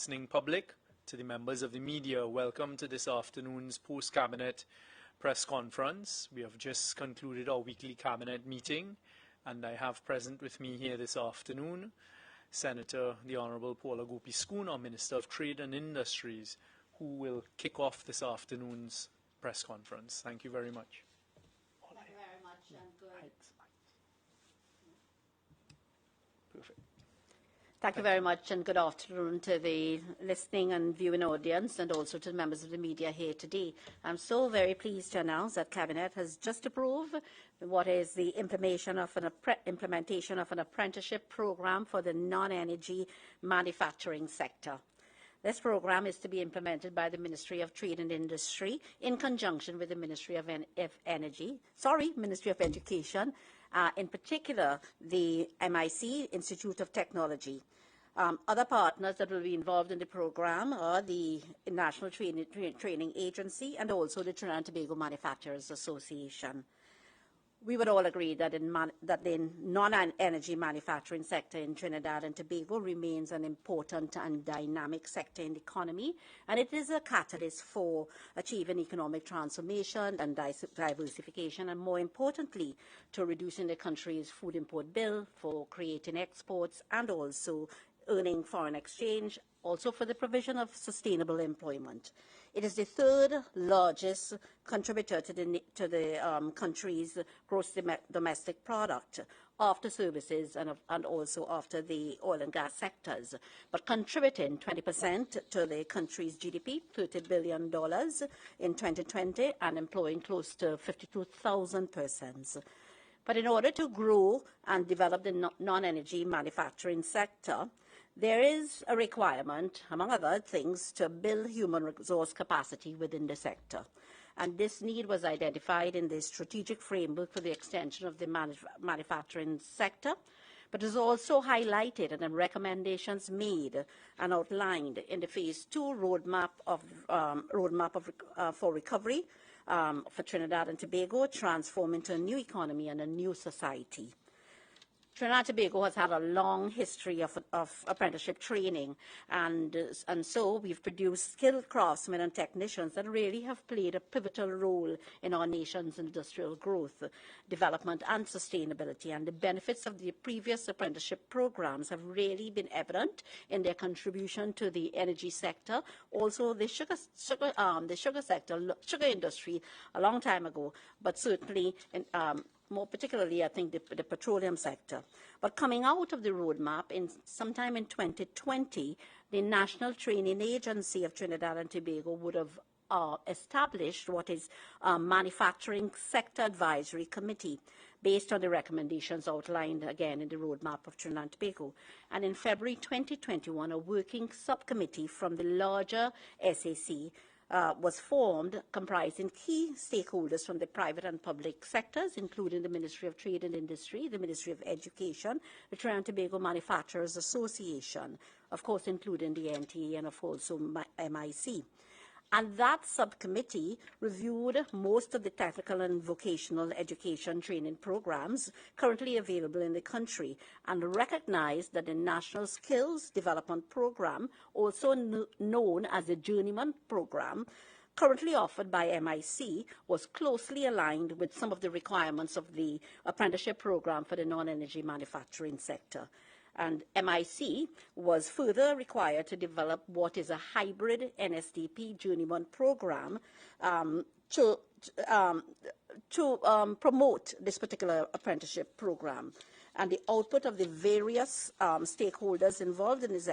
listening public, to the members of the media, welcome to this afternoon's post-Cabinet press conference. We have just concluded our weekly Cabinet meeting, and I have present with me here this afternoon Senator the Honourable Paula Gopie Scoon, our Minister of Trade and Industries, who will kick off this afternoon's press conference. Thank you very much. Thank you very much, and good. Perfect. Thank you very much, and good afternoon to the listening and viewing audience, and also to the members of the media here today. I'm so very pleased to announce that Cabinet has just approved what is the implementation of an apprenticeship program for the non-energy manufacturing sector. This program is to be implemented by the Ministry of Trade and Industry in conjunction with the Ministry of Ministry of Education, in particular the MIC, Institute of Technology. Other partners that will be involved in the program are the National Training Agency and also the Trinidad and Tobago Manufacturers Association. We would all agree that the non-energy manufacturing sector in Trinidad and Tobago remains an important and dynamic sector in the economy, and it is a catalyst for achieving economic transformation and diversification, and more importantly, to reducing the country's food import bill, for creating exports, and also earning foreign exchange, also for the provision of sustainable employment. It is the third largest contributor to the country's gross domestic product after services and also after the oil and gas sectors, but contributing 20% to the country's GDP, $30 billion in 2020, and employing close to 52,000 persons. But in order to grow and develop the non-energy manufacturing sector, there is a requirement, among other things, to build human resource capacity within the sector. And this need was identified in the strategic framework for the extension of the manufacturing sector, but is also highlighted in the recommendations made and outlined in the Phase 2 roadmap for recovery for Trinidad and Tobago, transform into a new economy and a new society. Trinidad and Tobago has had a long history of apprenticeship training, and so we've produced skilled craftsmen and technicians that really have played a pivotal role in our nation's industrial growth, development, and sustainability. And the benefits of the previous apprenticeship programs have really been evident in their contribution to the energy sector, also the sugar industry a long time ago, but certainly more particularly, I think, the petroleum sector. But coming out of the roadmap, sometime in 2020, the National Training Agency of Trinidad and Tobago would have established what is a Manufacturing Sector Advisory Committee, based on the recommendations outlined again in the roadmap of Trinidad and Tobago. And in February 2021, a working subcommittee from the larger SAC was formed, comprising key stakeholders from the private and public sectors, including the Ministry of Trade and Industry, the Ministry of Education, the Trinidad and Tobago Manufacturers Association, of course including the NTA and of course also MIC. And that subcommittee reviewed most of the technical and vocational education training programs currently available in the country, and recognized that the National Skills Development Program, also known as the Journeyman Program, currently offered by MIC, was closely aligned with some of the requirements of the apprenticeship program for the non-energy manufacturing sector. And MIC was further required to develop what is a hybrid NSDP journeyman program to promote this particular apprenticeship program. And the output of the various stakeholders involved in this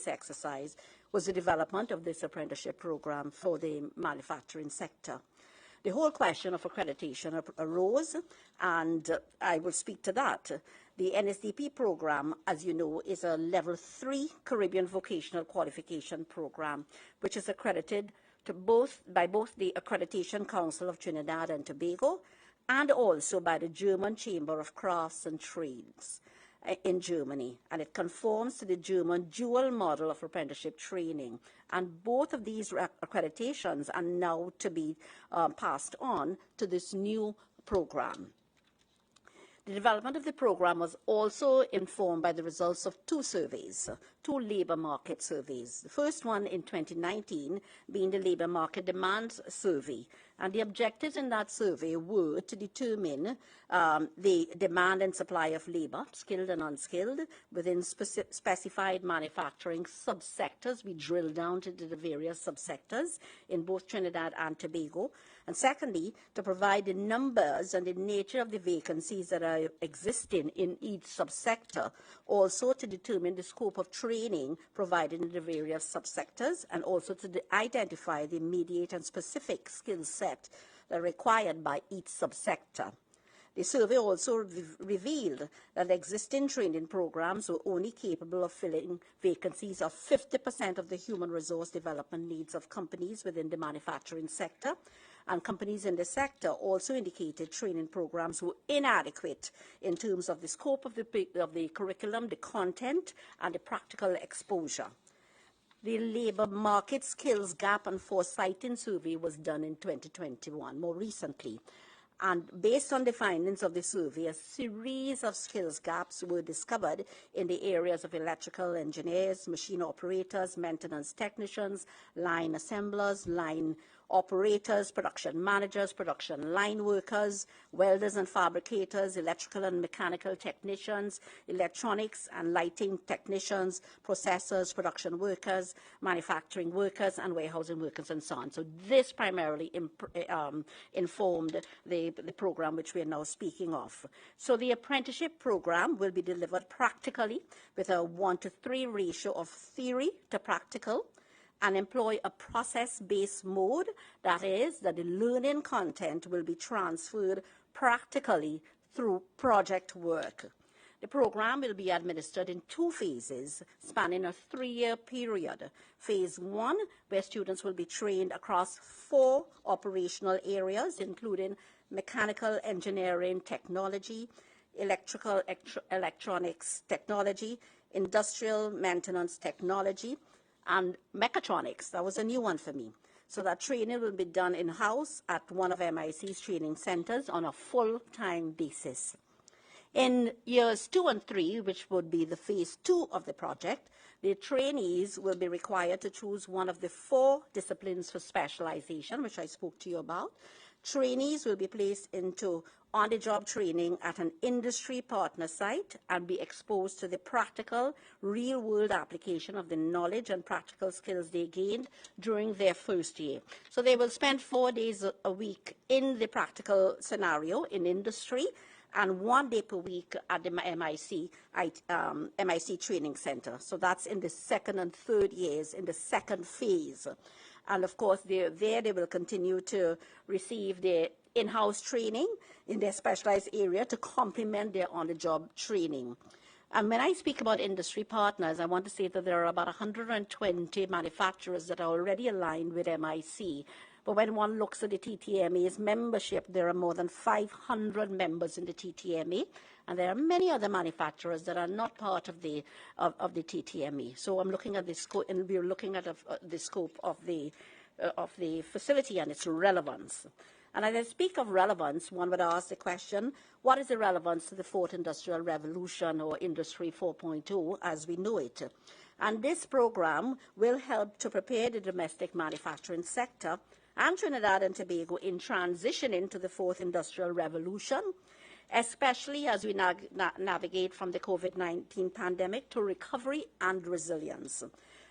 exercise was the development of this apprenticeship program for the manufacturing sector. The whole question of accreditation arose, and I will speak to that. The NSDP program, as you know, is a Level 3 Caribbean Vocational Qualification program, which is accredited by both the Accreditation Council of Trinidad and Tobago and also by the German Chamber of Crafts and Trades in Germany, and it conforms to the German dual model of apprenticeship training. And both of these accreditations are now to be passed on to this new program. The development of the program was also informed by the results of two surveys, two labour market surveys. The first one in 2019 being the labour market demand survey. And the objectives in that survey were to determine the demand and supply of labour, skilled and unskilled, within specified manufacturing subsectors. We drilled down into the various subsectors in both Trinidad and Tobago. And secondly, to provide the numbers and the nature of the vacancies that are existing in each subsector, also to determine the scope of training provided in the various subsectors, and also to identify the immediate and specific skill set that are required by each subsector. The survey also revealed that existing training programs were only capable of filling vacancies of 50% of the human resource development needs of companies within the manufacturing sector, and companies in the sector also indicated training programs were inadequate in terms of the scope of the curriculum, the content, and the practical exposure. The labour market skills gap and foresighting survey was done in 2021, more recently. And based on the findings of the survey, a series of skills gaps were discovered in the areas of electrical engineers, machine operators, maintenance technicians, line assemblers, line operators, production managers, production line workers, welders and fabricators, electrical and mechanical technicians, electronics and lighting technicians, processors, production workers, manufacturing workers, and warehousing workers, and so on. So this primarily informed the program which we are now speaking of. So the apprenticeship program will be delivered practically with a 1:3 ratio of theory to practical, and employ a process-based mode, that is, that the learning content will be transferred practically through project work. The program will be administered in two phases, spanning a 3-year period. Phase 1, where students will be trained across 4 operational areas, including mechanical engineering technology, electronics technology, industrial maintenance technology, and mechatronics. That was a new one for me. So that training will be done in-house at one of MIC's training centers on a full-time basis. In years 2 and 3, which would be the phase 2 of the project, the trainees will be required to choose one of the 4 disciplines for specialization, which I spoke to you about. Trainees will be placed into on-the-job training at an industry partner site and be exposed to the practical, real-world application of the knowledge and practical skills they gained during their first year. So they will spend 4 days a week in the practical scenario in industry, and 1 day per week at the MIC Training Center. So that's in the 2nd and 3rd years, in the 2nd phase. And of course, they will continue to receive their in-house training in their specialized area to complement their on-the-job training. And when I speak about industry partners, I want to say that there are about 120 manufacturers that are already aligned with MIC. But when one looks at the TTMA's membership, there are more than 500 members in the TTMA, and there are many other manufacturers that are not part of the TTMA. So I'm looking at the scope, and we're looking at the scope of the facility and its relevance. And as I speak of relevance, one would ask the question, what is the relevance to the 4th Industrial Revolution, or Industry 4.0 as we know it? And this program will help to prepare the domestic manufacturing sector and Trinidad and Tobago in transitioning to the 4th Industrial Revolution, especially as we navigate from the COVID-19 pandemic to recovery and resilience.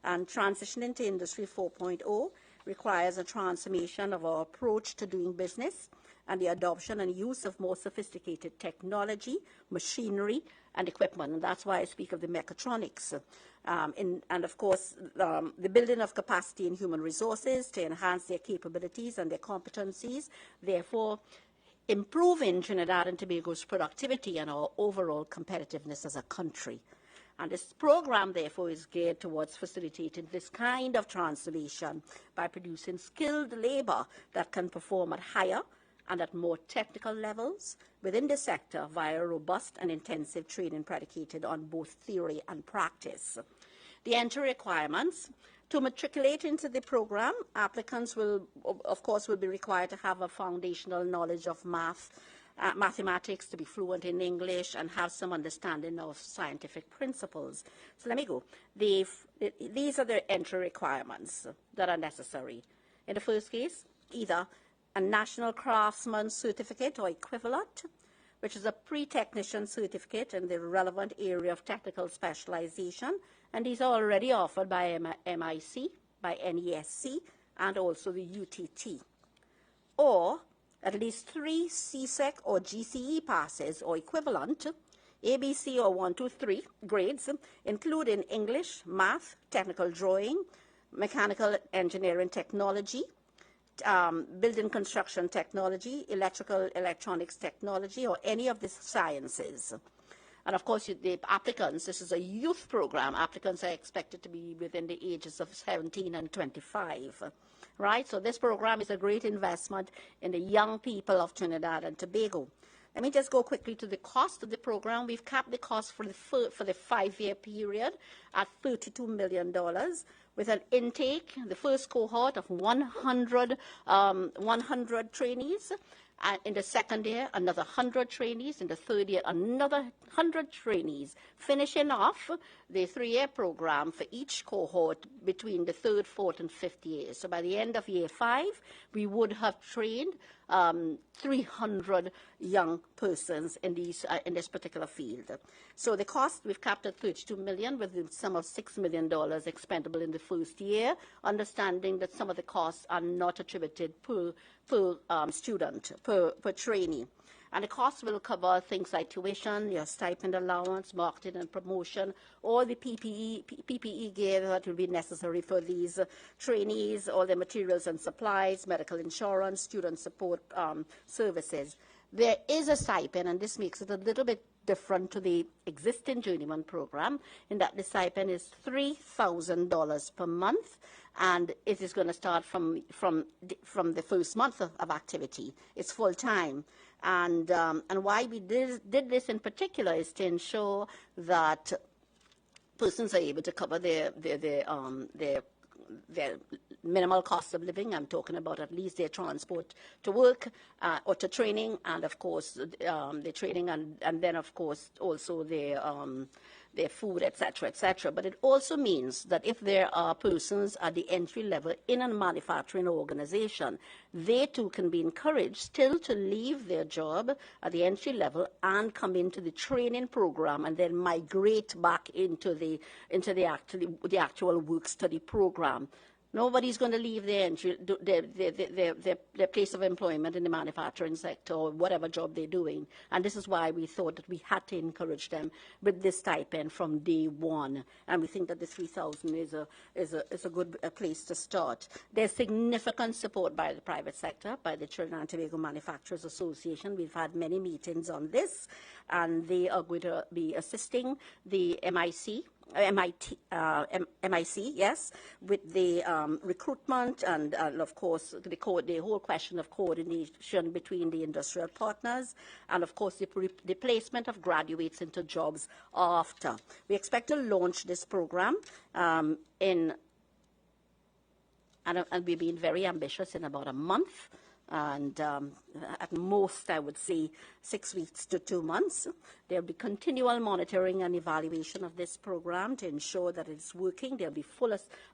And transitioning to Industry 4.0 requires a transformation of our approach to doing business and the adoption and use of more sophisticated technology, machinery, and equipment. And that's why I speak of the mechatronics. And of course, the building of capacity in human resources to enhance their capabilities and their competencies, therefore improving Trinidad and Tobago's productivity and our overall competitiveness as a country. And this program, therefore, is geared towards facilitating this kind of transformation by producing skilled labor that can perform at higher and at more technical levels within the sector via robust and intensive training predicated on both theory and practice. The entry requirements: to matriculate into the program, applicants will, of course, be required to have a foundational knowledge of math mathematics, to be fluent in English, and have some understanding of scientific principles. So let me go. These are the entry requirements that are necessary. In the first case, either a National Craftsman Certificate or equivalent, which is a pre-technician certificate in the relevant area of technical specialization, and these are already offered by MIC, by NESC, and also the UTT. Or at least 3 CSEC or GCE passes or equivalent, ABC or 1, 2, 3 grades, including English, math, technical drawing, mechanical engineering technology, building construction technology, electrical electronics technology, or any of the sciences. And of course, the applicants, this is a youth program, applicants are expected to be within the ages of 17 and 25. Right? So this program is a great investment in the young people of Trinidad and Tobago. Let me just go quickly to the cost of the program. We've capped the cost for the 5-year period at $32 million, with an intake, the first cohort of 100 trainees. In the second year, another 100 trainees. In the third year, another 100 trainees, finishing off the 3-year program for each cohort between the 3rd, 4th, and 5th years. So by the end of year 5, we would have trained 300 young persons in this particular field. So the cost, we've capped at $32 million, with the sum of $6 million expendable in the first year, understanding that some of the costs are not attributed per student, per trainee. And the cost will cover things like tuition, your stipend allowance, marketing and promotion, all the PPE gear that will be necessary for these trainees, all the materials and supplies, medical insurance, student support services. There is a stipend, and this makes it a little bit different to the existing journeyman program, in that the stipend is $3,000 per month, and it is going to start from the first month of activity. It's full time. And why we did this in particular is to ensure that persons are able to cover their minimal cost of living. I'm talking about at least their transport to work or to training, and of course the training, and then of course also their food, etc., etc. But it also means that if there are persons at the entry level in a manufacturing organization, they too can be encouraged still to leave their job at the entry level and come into the training program, and then migrate back into the actual work study program. Nobody's going to leave their place of employment in the manufacturing sector or whatever job they're doing. And this is why we thought that we had to encourage them with this stipend from day one. And we think that the $3,000 is a good place to start. There's significant support by the private sector, by the Trinidad and Tobago Manufacturers Association. We've had many meetings on this, and they are going to be assisting the MIC, yes, with the recruitment and of course the whole question of coordination between the industrial partners, and of course the placement of graduates into jobs after. We expect to launch this program and we've been very ambitious, in about a month. And at most, I would say 6 weeks to 2 months. There will be continual monitoring and evaluation of this program to ensure that it's working. There will be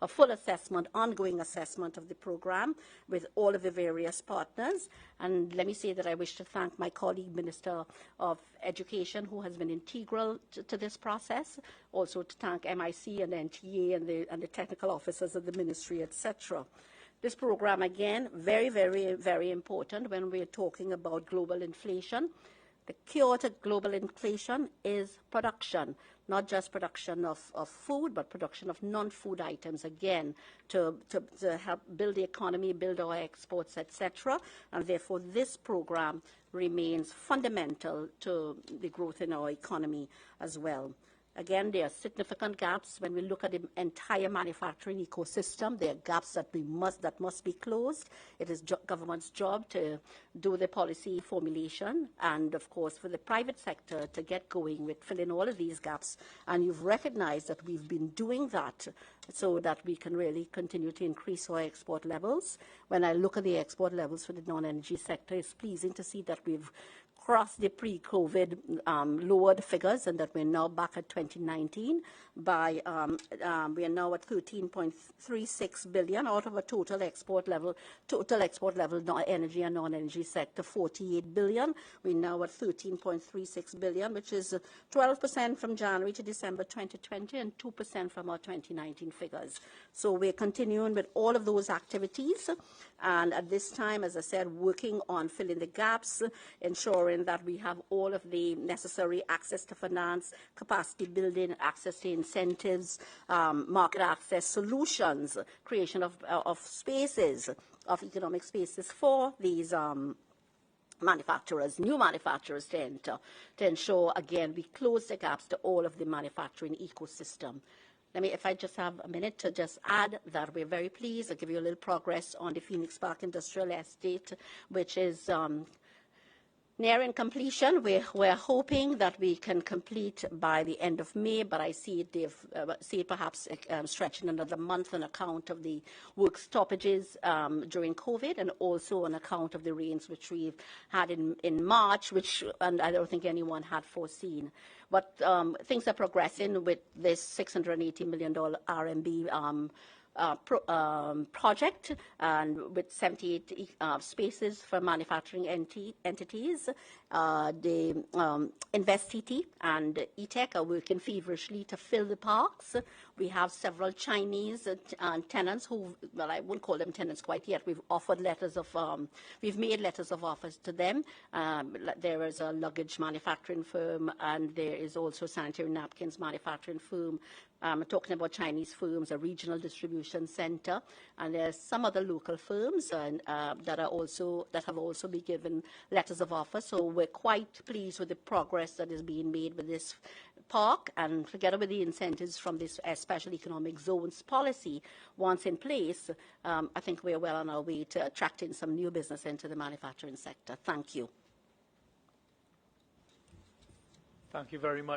a full assessment, ongoing assessment of the program with all of the various partners. And let me say that I wish to thank my colleague, Minister of Education, who has been integral to this process. Also to thank MIC and NTA and the technical officers of the ministry, etc. This program, again, very, very, very important when we're talking about global inflation. The cure to global inflation is production, not just production of food, but production of non-food items, again, to help build the economy, build our exports, etc. And therefore, this program remains fundamental to the growth in our economy as well. Again, there are significant gaps when we look at the entire manufacturing ecosystem. There are gaps that must be closed. It is government's job to do the policy formulation, and of course for the private sector to get going with filling all of these gaps. And you've recognized that we've been doing that so that we can really continue to increase our export levels. When I look at the export levels for the non-energy sector, it's pleasing to see that we've crossed the pre-COVID lowered figures, and that we're now back at 2019 by, we are now at 13.36 billion out of a total export level, energy and non-energy sector, 48 billion. We're now at 13.36 billion, which is 12% from January to December 2020 and 2% from our 2019 figures. So we're continuing with all of those activities, and at this time, as I said, working on filling the gaps, ensuring that we have all of the necessary access to finance, capacity building, access to incentives, market access solutions, creation of spaces, of economic spaces for these manufacturers, new manufacturers to enter, to ensure, again, we close the gaps to all of the manufacturing ecosystem. If I just have a minute to just add that we're very pleased. I'll give you a little progress on the Phoenix Park Industrial Estate, which is nearing completion. We're hoping that we can complete by the end of May, but I see it perhaps stretching another month on account of the work stoppages during COVID, and also on account of the rains which we've had in March, and I don't think anyone had foreseen. But things are progressing with this $680 million RMB project, and with 78 spaces for manufacturing entities. The InvestCT and ETech are working feverishly to fill the parks. We have several Chinese tenants who, well, I won't call them tenants quite yet. We've made letters of offers to them. There is a luggage manufacturing firm, and there is also sanitary napkins manufacturing firm. Talking about Chinese firms, a regional distribution center, and there's some other local firms that have also been given letters of offer. So we're quite pleased with the progress that is being made with this park, and together with the incentives from this special economic zones policy, once in place, I think we're well on our way to attracting some new business into the manufacturing sector. Thank you. Thank you very much.